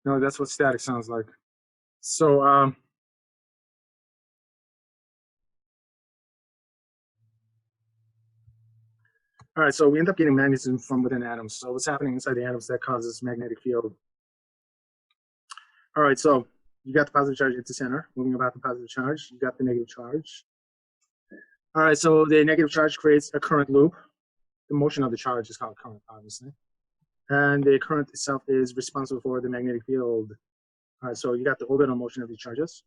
No, that's what static sounds like. So, all right, so we end up getting magnetism from within atoms. So what's happening inside the atoms that causes magnetic field? All right, so you got the positive charge at the center, moving about the positive charge. You got the negative charge. All right, so the negative charge creates a current loop. The motion of the charge is called current, obviously. And the current itself is responsible for the magnetic field. All right, so you got the orbital motion of the charges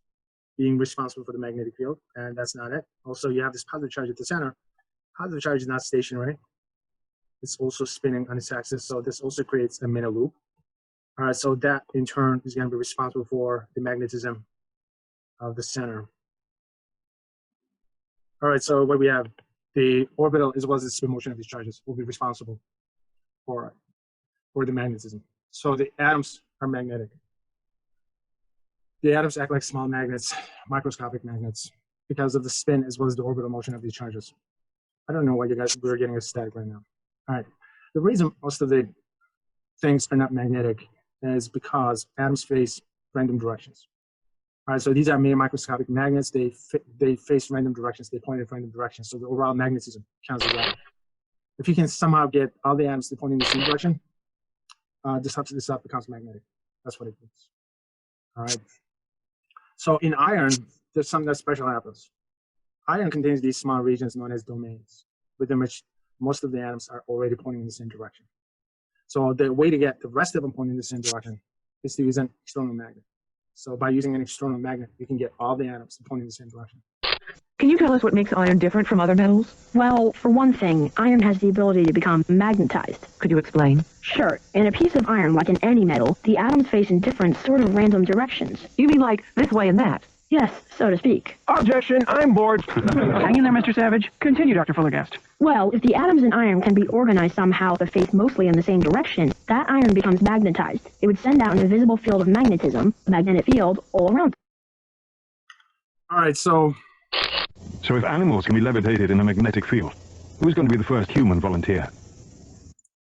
being responsible for the magnetic field, and that's not it. Also, you have this positive charge at the center. Positive charge is not stationary. It's also spinning on its axis, so this also creates a mini loop. All right, so that in turn is going to be responsible for the magnetism of the center. All right, so what we have, the orbital as well as the spin motion of these charges will be responsible for the magnetism. So the atoms are magnetic. The atoms act like small magnets, microscopic magnets, because of the spin as well as the orbital motion of these charges. I don't know why we're getting a static right now. All right, the reason most of the things are not magnetic is because atoms face random directions. All right, so these are mere microscopic magnets. They face random directions. They point in random directions. So the overall magnetism cancels out. If you can somehow get all the atoms to point in the same direction, this stuff becomes magnetic. That's what it means. All right. So in iron, there's something that special happens. Iron contains these small regions known as domains, within which most of the atoms are already pointing in the same direction. So the way to get the rest of them pointing in the same direction is to use an external magnet. So by using an external magnet, you can get all the atoms to point in the same direction. Can you tell us what makes iron different from other metals? Well, for one thing, iron has the ability to become magnetized. Could you explain? Sure. In a piece of iron, like in any metal, the atoms face in different sort of random directions. You mean like this way and that? Yes, so to speak. Objection, I'm bored. Hang in there, Mr. Savage. Continue, Dr. Fullergast. Well, if the atoms in iron can be organized somehow to face mostly in the same direction, that iron becomes magnetized. It would send out an invisible field of magnetism, a magnetic field, all around. All right, so if animals can be levitated in a magnetic field, who's going to be the first human volunteer?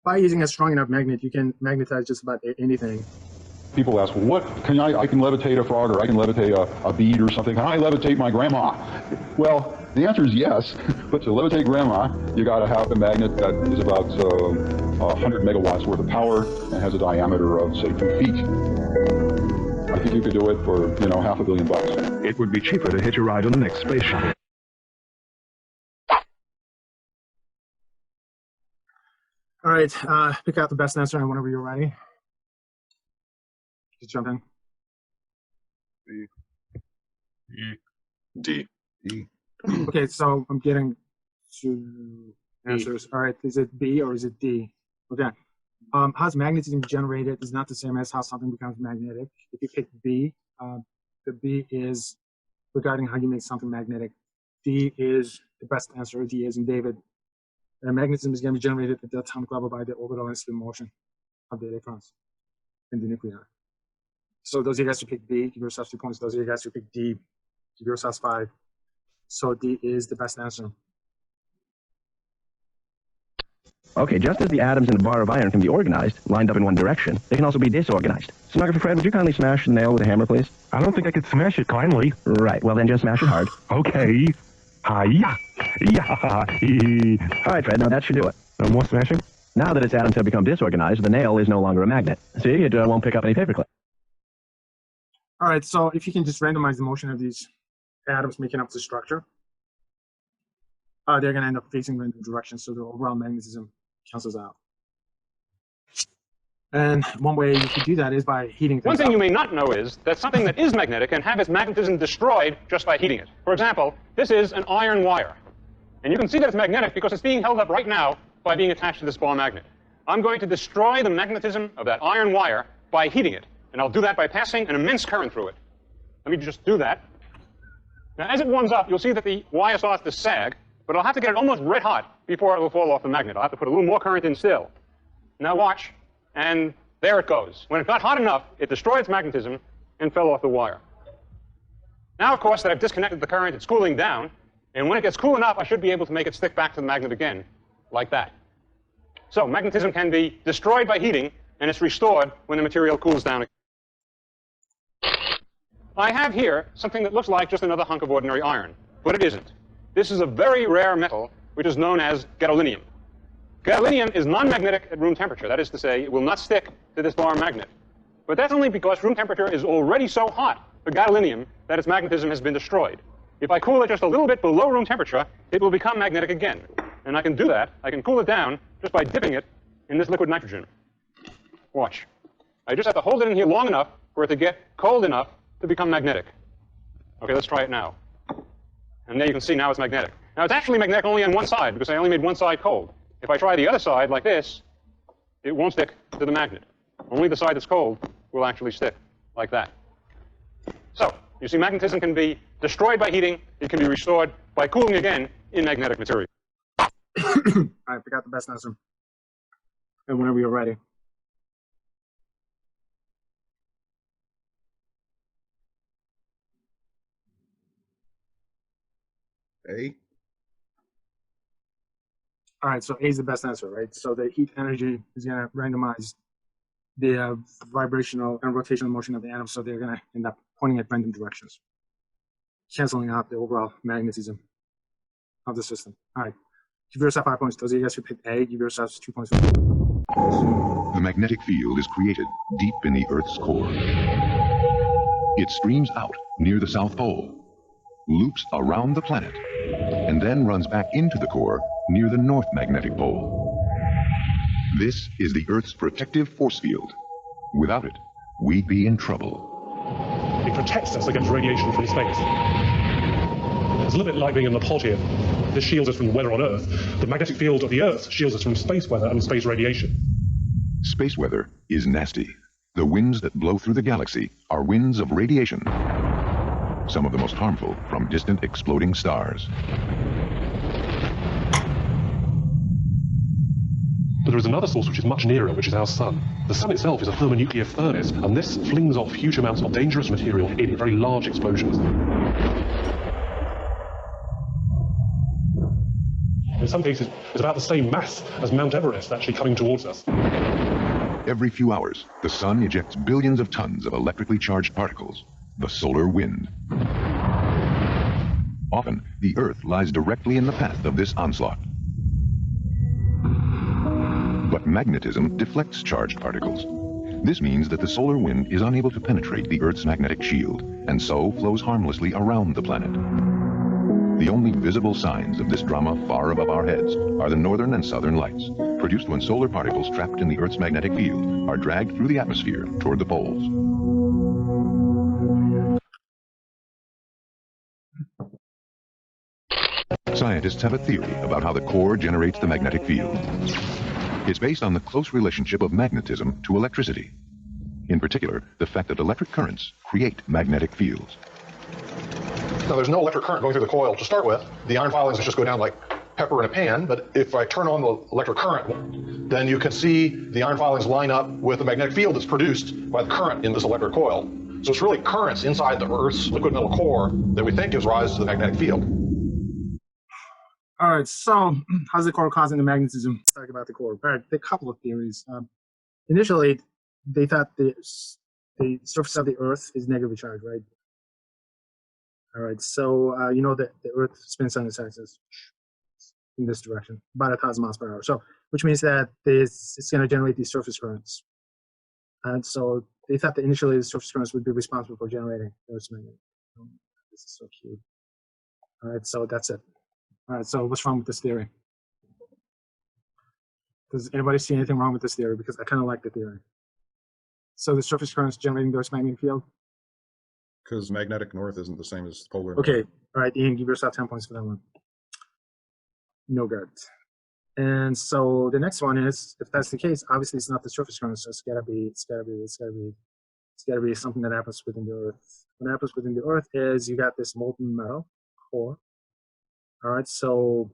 by using a strong enough magnet, you can magnetize just about anything. People ask, well, what can I can levitate a frog, or I can levitate a bead or something. Can I levitate my grandma? Well, the answer is yes, but to levitate grandma, you got to have a magnet that is about 100 megawatts worth of power and has a diameter of, say, 2 feet. I think you could do it for, $500 million. It would be cheaper to hitch a ride on the next space shuttle. All right, pick out the best answer, and whenever you're ready, just jump in. D. Okay, so I'm getting two answers. All right, is it B or is it D? Okay. How's magnetism generated is not the same as how something becomes magnetic. If you pick B, the B is regarding how you make something magnetic. D is the best answer. D is in David. Magnetism is going to be generated at the atomic level by the orbital and spin motion of the electrons in the nuclei. So those of you guys who pick B, give yourselves 2 points. Those of you guys who pick D, give yourselves 5. So D is the best answer. Okay, just as the atoms in a bar of iron can be organized, lined up in one direction, they can also be disorganized. Stenographer Fred, would you kindly smash the nail with a hammer, please? I don't think I could smash it kindly. Right, well then just smash it hard. Okay. Hi-ya. Yeah. All right, Fred, now that should do it. No more smashing? Now that its atoms have become disorganized, the nail is no longer a magnet. See, it won't pick up any paperclip. All right, so if you can just randomize the motion of these atoms making up the structure, they're going to end up facing random directions, so the overall magnetism cancels out. And one way you could do that is by heating things One thing up. you may not know is that something that is magnetic can have its magnetism destroyed just by heating it. For example, this is an iron wire. And you can see that it's magnetic because it's being held up right now by being attached to this ball magnet. I'm going to destroy the magnetism of that iron wire by heating it. And I'll do that by passing an immense current through it. Let me just do that. Now, as it warms up, you'll see that the wire starts to sag, but I'll have to get it almost red hot before it will fall off the magnet. I'll have to put a little more current in still. Now watch, and there it goes. When it got hot enough, it destroyed its magnetism and fell off the wire. Now, of course, that I've disconnected the current, it's cooling down, and when it gets cool enough, I should be able to make it stick back to the magnet again, like that. So magnetism can be destroyed by heating, and it's restored when the material cools down again. I have here something that looks like just another hunk of ordinary iron, but it isn't. This is a very rare metal, which is known as gadolinium. Gadolinium is non-magnetic at room temperature. That is to say, it will not stick to this bar magnet. But that's only because room temperature is already so hot for gadolinium that its magnetism has been destroyed. If I cool it just a little bit below room temperature, it will become magnetic again. And I can do that. I can cool it down just by dipping it in this liquid nitrogen. Watch. I just have to hold it in here long enough for it to get cold enough to become magnetic. Okay, let's try it now. And there you can see now it's magnetic. Now it's actually magnetic only on one side because I only made one side cold. If I try the other side like this, it won't stick to the magnet. Only the side that's cold will actually stick like that. So, you see magnetism can be destroyed by heating. It can be restored by cooling again in magnetic material. All right, pick out the best answer. And whenever you're ready. A. All right, so A is the best answer, right? So the heat energy is going to randomize the vibrational and rotational motion of the atoms, so they're going to end up pointing at random directions, canceling out the overall magnetism of the system. All right, give yourself 5 points. Those of you guys who picked A, give yourselves 2 points. The magnetic field is created deep in the Earth's core. It streams out near the South Pole, loops around the planet, and then runs back into the core near the North Magnetic Pole. This is the Earth's protective force field. Without it, we'd be in trouble. It protects us against radiation from space. It's a little bit like being in the pod here. This shields us from weather on Earth. The magnetic field of the Earth shields us from space weather and space radiation. Space weather is nasty. The winds that blow through the galaxy are winds of radiation, some of the most harmful from distant exploding stars. But there is another source which is much nearer, which is our sun. The sun itself is a thermonuclear furnace, and this flings off huge amounts of dangerous material in very large explosions. In some cases, it's about the same mass as Mount Everest actually coming towards us. Every few hours, the sun ejects billions of tons of electrically charged particles, the solar wind. Often, the Earth lies directly in the path of this onslaught. But magnetism deflects charged particles. This means that the solar wind is unable to penetrate the Earth's magnetic shield, and so flows harmlessly around the planet. The only visible signs of this drama far above our heads are the northern and southern lights, produced when solar particles trapped in the Earth's magnetic field are dragged through the atmosphere toward the poles. Scientists have a theory about how the core generates the magnetic field. It's based on the close relationship of magnetism to electricity. In particular, the fact that electric currents create magnetic fields. Now, there's no electric current going through the coil to start with. The iron filings just go down like pepper in a pan, but if I turn on the electric current, then you can see the iron filings line up with the magnetic field that's produced by the current in this electric coil. So it's really currents inside the Earth's liquid metal core that we think gives rise to the magnetic field. All right, so how's the core causing the magnetism? Let's talk about the core. All right, a couple of theories. Initially, they thought the surface of the Earth is negatively charged, right? All right, so you know that the Earth spins on its axis in this direction, about 1,000 miles per hour. So, which means that it's going to generate these surface currents. And so they thought that initially the surface currents would be responsible for generating Earth's magnetic. This is so cute. All right, so that's it. All right, so what's wrong with this theory? Does anybody see anything wrong with this theory? Because I kind of like the theory. So the surface currents generating the Earth's magnetic field? Because magnetic north isn't the same as polar north. Okay, all right, Ian, give yourself 10 points for that one. No good. And so the next one is, if that's the case, obviously it's not the surface current, so it's gotta be something that happens within the Earth. What happens within the Earth is you got this molten metal core. All right, so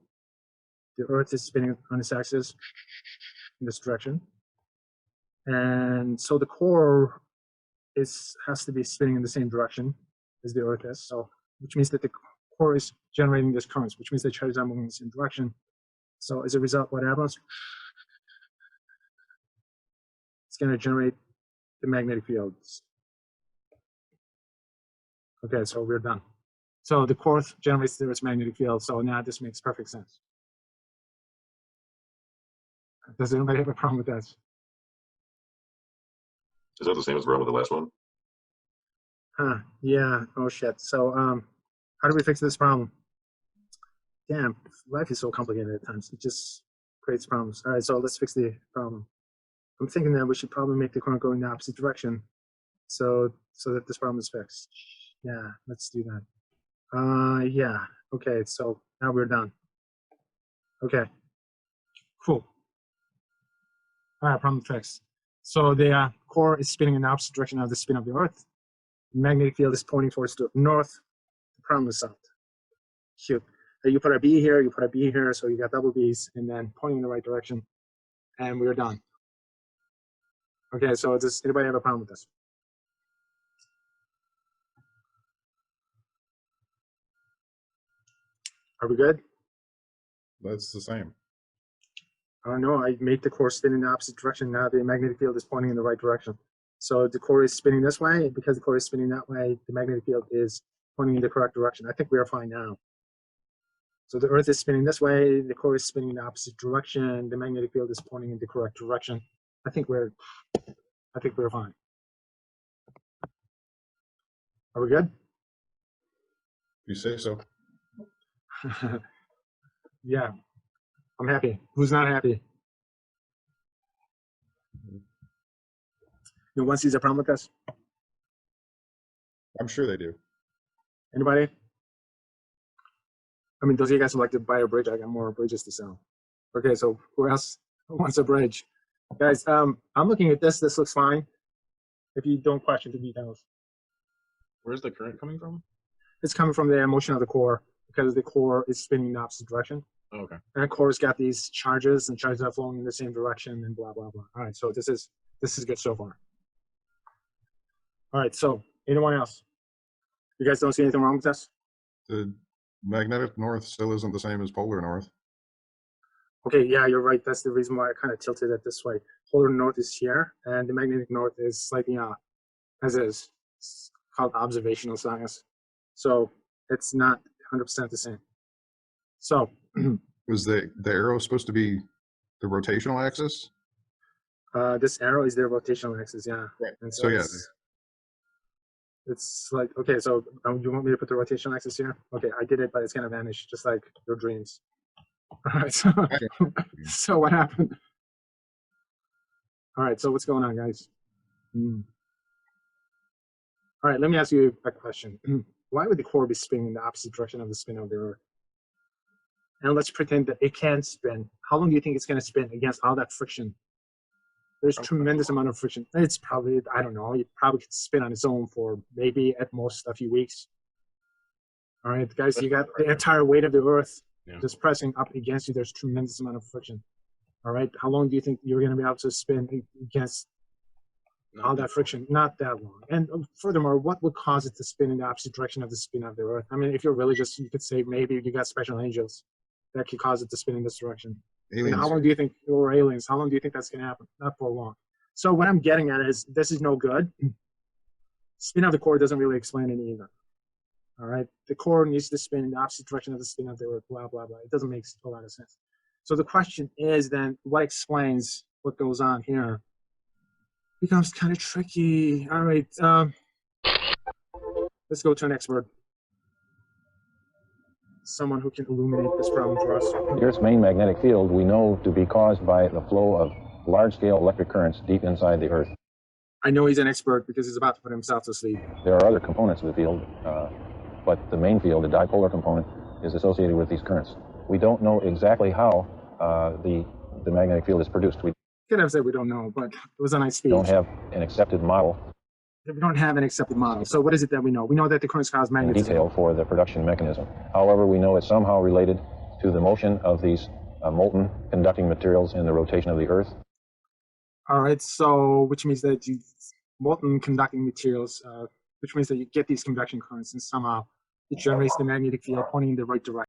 the Earth is spinning on its axis in this direction. And so the core has to be spinning in the same direction as the Earth is. So, which means that the core is generating these currents, which means the charges are moving in the same direction. So as a result, what happens? It's going to generate the magnetic fields. Okay, so we're done. So the core generates the Earth's magnetic field. So now this makes perfect sense. Does anybody have a problem with that? Is that the same as the problem with the last one? Yeah. Oh shit. So how do we fix this problem? Damn, life is so complicated at times. It just creates problems. All right, so let's fix the problem. I'm thinking that we should probably make the current go in the opposite direction, so that this problem is fixed. Yeah, let's do that. Yeah. Okay, so now we're done. Okay. Cool. All right, problem fixed. So the core is spinning in the opposite direction of the spin of the Earth. The magnetic field is pointing towards the north. The problem is solved. Cute. You put a B here, you put a B here, so you got double B's, and then pointing in the right direction, and we're done. Okay, so does anybody have a problem with this? Are we good? That's the same. Oh no, I made the core spin in the opposite direction. Now the magnetic field is pointing in the right direction. So the core is spinning this way. Because the core is spinning that way, the magnetic field is pointing in the correct direction. I think we are fine now. So the Earth is spinning this way. The core is spinning in the opposite direction. The magnetic field is pointing in the correct direction. I think we're fine. Are we good? You say so. Yeah, I'm happy. Who's not happy? No one sees a problem with this? I'm sure they do. Anybody? I mean, those of you guys who like to buy a bridge, I got more bridges to sell. Okay, so who else wants a bridge? Guys, I'm looking at this. This looks fine. If you don't question the details. Where's the current coming from? It's coming from the motion of the core, because the core is spinning in the opposite direction. Oh, okay. And the core's got these charges, and charges are flowing in the same direction, and blah, blah, blah. All right, so this is good so far. All right, so anyone else? You guys don't see anything wrong with this? The magnetic north still isn't the same as polar north. Okay, yeah, you're right. That's the reason why I kind of tilted it this way. Polar north is here, and the magnetic north is slightly as is. It's called observational science. So it's not 100% the same. So was the arrow supposed to be the rotational axis? this arrow is the rotational axis, yeah. Right. And So yeah. It's like, okay, so you want me to put the rotational axis here? Okay, I did it, but it's gonna vanish, just like your dreams. All right, so, so what happened? All right, so what's going on, guys? All right, let me ask you a question. Why would the core be spinning in the opposite direction of the spin of the Earth? And let's pretend that it can spin. How long do you think it's gonna spin against all that friction? There's tremendous amount of friction. It's probably, I don't know, it probably could spin on its own for maybe at most a few weeks. All right, guys, you got the entire weight of the Earth just pressing up against you. There's tremendous amount of friction. All right, how long do you think you're going to be able to spin against all that friction? Not that long. And furthermore, what would cause it to spin in the opposite direction of the spin of the Earth? I mean, if you're religious, you could say maybe you got special angels that could cause it to spin in this direction. And how long do you think, or aliens, how long do you think that's going to happen? Not for long. So what I'm getting at is this is no good. Spin of the core doesn't really explain it either. All right, the core needs to spin in the opposite direction of the spin of the Earth, blah, blah, blah. It doesn't make a lot of sense. So the question is then, what explains what goes on here? Becomes kind of tricky. All right, let's go to an expert. Someone who can illuminate this problem for us. The Earth's main magnetic field we know to be caused by the flow of large-scale electric currents deep inside the Earth. I know he's an expert because he's about to put himself to sleep. There are other components of the field, but the main field, the dipolar component, is associated with these currents. We don't know exactly how the magnetic field is produced. We could have said we don't know, but it was a nice speech. Don't have an accepted model. We don't have an accepted model. So what is it that we know? We know that the currents cause magnetism. In detail for the production mechanism. However, we know it's somehow related to the motion of these molten conducting materials in the rotation of the Earth. All right, so which means that you molten conducting materials, which means that you get these convection currents, and somehow it generates the magnetic field pointing in the right direction.